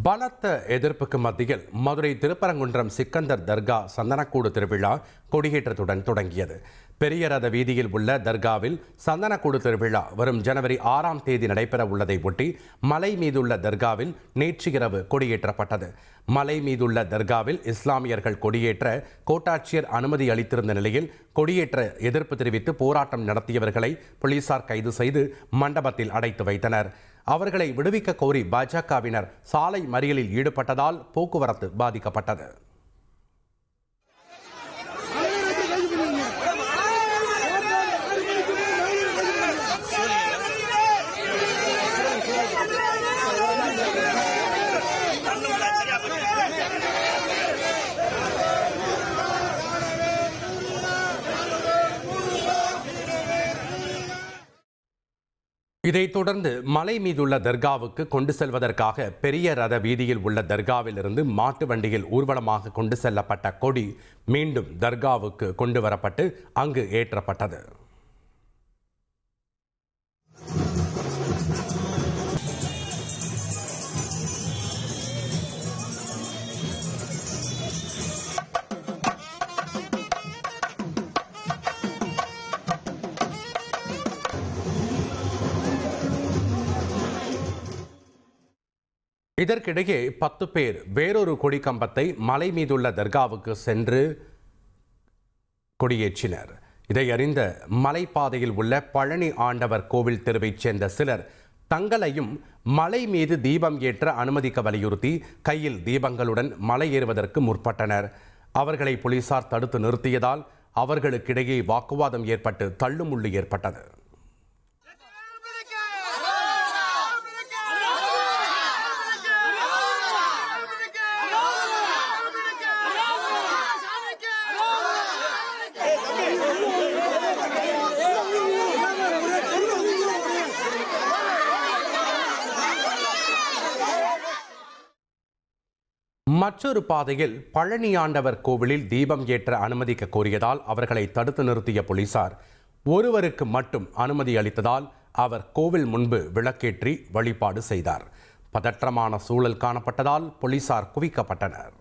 பலத்த எதிர்ப்புக்கு மத்தியில் மதுரை திருப்பரங்குன்றம் சிக்கந்தர் தர்கா சந்தனக்கூடு திருவிழா கொடியேற்றத்துடன் தொடங்கியது. பெரிய ரத வீதியில் உள்ள தர்காவில் சந்தனக்கூடு திருவிழா வரும் ஜனவரி 6ஆம் தேதி நடைபெற உள்ளதை ஒட்டி மலை மீதுள்ள தர்காவில் நேற்று இரவு கொடியேற்றப்பட்டது. மலை மீதுள்ள தர்காவில் இஸ்லாமியர்கள் கொடியேற்ற கோட்டாட்சியர் அனுமதி அளித்திருந்த நிலையில் கொடியேற்ற எதிர்ப்பு தெரிவித்து போராட்டம் நடத்தியவர்களை போலீசார் கைது செய்து மண்டபத்தில் அடைத்து வைத்தனர். அவர்களை விடுவிக்க கோரி பாஜகவினர் சாலை மறியலில் ஈடுபட்டதால் போக்குவரத்து பாதிக்கப்பட்டது. இதைத் தொடர்ந்து மலை மீதுள்ள தர்காவுக்கு கொண்டு செல்வதற்காக பெரிய ரத வீதியில் உள்ள தர்காவில் இருந்து மாட்டு வண்டியில் ஊர்வலமாக கொண்டு செல்லப்பட்ட கொடி மீண்டும் தர்காவுக்கு கொண்டு வரப்பட்டு அங்கு ஏற்றப்பட்டது. இதற்கிடையே 10 பேர் வேறொரு கொடி கம்பத்தை மலை மீதுள்ள தர்காவுக்கு சென்று கொடியேற்றினர். இதை அறிந்த மலைப்பாதையில் உள்ள பழனி ஆண்டவர் கோவில் தெருவைச் சேர்ந்த சிலர் தங்களையும் மலை மீது தீபம் ஏற்ற அனுமதிக்க வலியுறுத்தி கையில் தீபங்களுடன் மலை ஏறுவதற்கு முற்பட்டனர். அவர்களை போலீசார் தடுத்து நிறுத்தியதால் அவர்களுக்கிடையே வாக்குவாதம் ஏற்பட்டு தள்ளுமுள்ளு ஏற்பட்டது. மற்றொரு பாதையில் பழனி ஆண்டவர் கோவிலில் தீபம் ஏற்ற அனுமதிக்க கோரியதால் அவர்களை தடுத்து நிறுத்திய போலீசார் ஒருவருக்கு மட்டும் அனுமதி அளித்ததால் அவர் கோவில் முன்பு விளக்கேற்றி வழிபாடு செய்தார். பதற்றமான சூழல் காணப்பட்டதால் போலீசார் குவிக்கப்பட்டனர்.